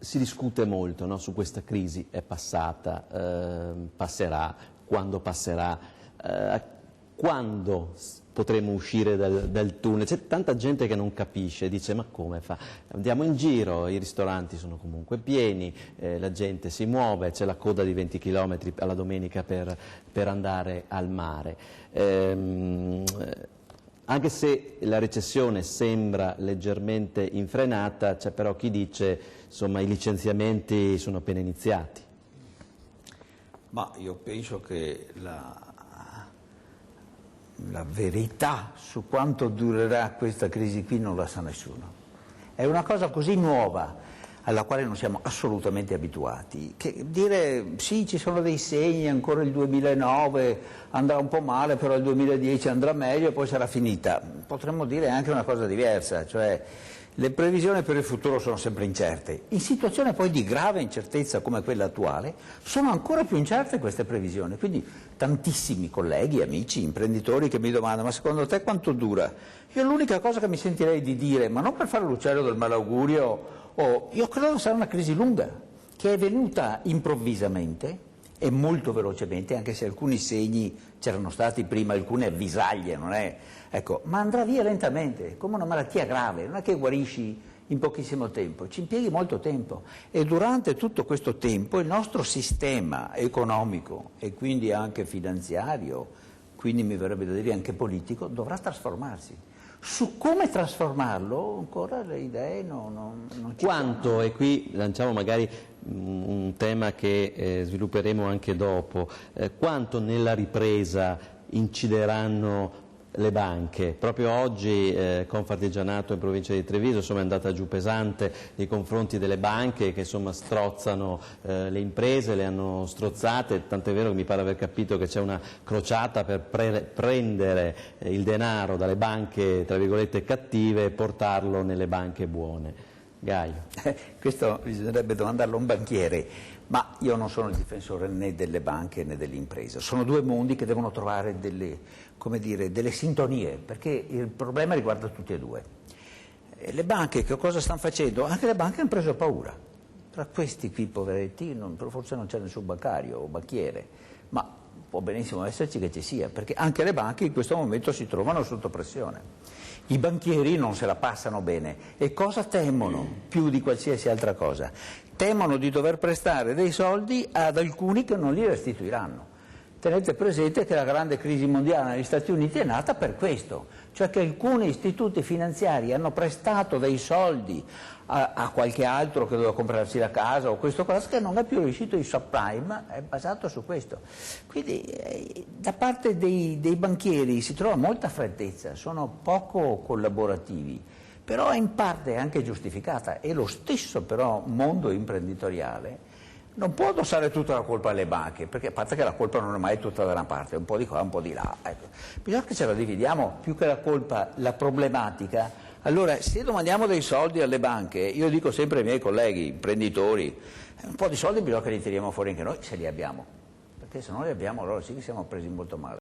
Si discute molto, no, su questa crisi, è passata, passerà, quando passerà, quando potremo uscire dal tunnel. C'è tanta gente che non capisce, dice ma come fa? Andiamo in giro, i ristoranti sono comunque pieni, la gente si muove, c'è la coda di 20 km alla domenica per andare al mare. Anche se la recessione sembra leggermente infrenata, c'è però chi dice insomma i licenziamenti sono appena iniziati. Ma io penso che la verità su quanto durerà questa crisi qui non la sa nessuno. È una cosa così nuova alla quale non siamo assolutamente abituati, che dire sì, ci sono dei segni, ancora il 2009 andrà un po' male, però il 2010 andrà meglio e poi sarà finita. Potremmo dire anche una cosa diversa, cioè le previsioni per il futuro sono sempre incerte. In situazioni poi di grave incertezza come quella attuale sono ancora più incerte queste previsioni, quindi tantissimi colleghi, amici, imprenditori che mi domandano ma secondo te quanto dura? Io l'unica cosa che mi sentirei di dire, ma non per fare l'uccello del malaugurio, io credo che sarà una crisi lunga, che è venuta improvvisamente e molto velocemente, anche se alcuni segni c'erano stati prima, alcune avvisaglie, non è? Ecco, ma andrà via lentamente, come una malattia grave, non è che guarisci in pochissimo tempo, ci impieghi molto tempo e durante tutto questo tempo il nostro sistema economico e quindi anche finanziario, quindi mi verrebbe da dire anche politico, dovrà trasformarsi. Su come trasformarlo ancora le idee non ci Quanto, sono. e qui lanciamo magari un tema che svilupperemo anche dopo, quanto nella ripresa incideranno le banche? Proprio oggi Confartigianato in provincia di Treviso insomma, è andata giù pesante nei confronti delle banche che insomma, strozzano le imprese, le hanno strozzate, tant'è vero che mi pare aver capito che c'è una crociata per prendere il denaro dalle banche tra virgolette cattive e portarlo nelle banche buone. Gaio. Questo bisognerebbe domandarlo a un banchiere, ma io non sono il difensore né delle banche né dell'impresa. Sono due mondi che devono trovare delle sintonie, perché il problema riguarda tutti e due. Le banche che cosa stanno facendo? Anche le banche hanno preso paura. Tra questi qui poveretti forse non c'è nessun bancario o banchiere, ma può benissimo esserci che ci sia, perché anche le banche in questo momento si trovano sotto pressione. I banchieri non se la passano bene e cosa temono più di qualsiasi altra cosa? Temono di dover prestare dei soldi ad alcuni che non li restituiranno. Tenete presente che la grande crisi mondiale negli Stati Uniti è nata per questo, cioè che alcuni istituti finanziari hanno prestato dei soldi a qualche altro che doveva comprarsi la casa o questo cosa che non è più riuscito, il subprime è basato su questo. Quindi da parte dei banchieri si trova molta freddezza, sono poco collaborativi, però in parte è anche giustificata e lo stesso però mondo imprenditoriale non può addossare tutta la colpa alle banche, perché a parte che la colpa non è mai tutta da una parte, un po' di qua, un po' di là. Ecco. Bisogna che ce la dividiamo, più che la colpa, la problematica. Allora, se domandiamo dei soldi alle banche, io dico sempre ai miei colleghi, imprenditori, un po' di soldi bisogna che li tiriamo fuori anche noi, se li abbiamo, perché se non li abbiamo allora sì che siamo presi molto male.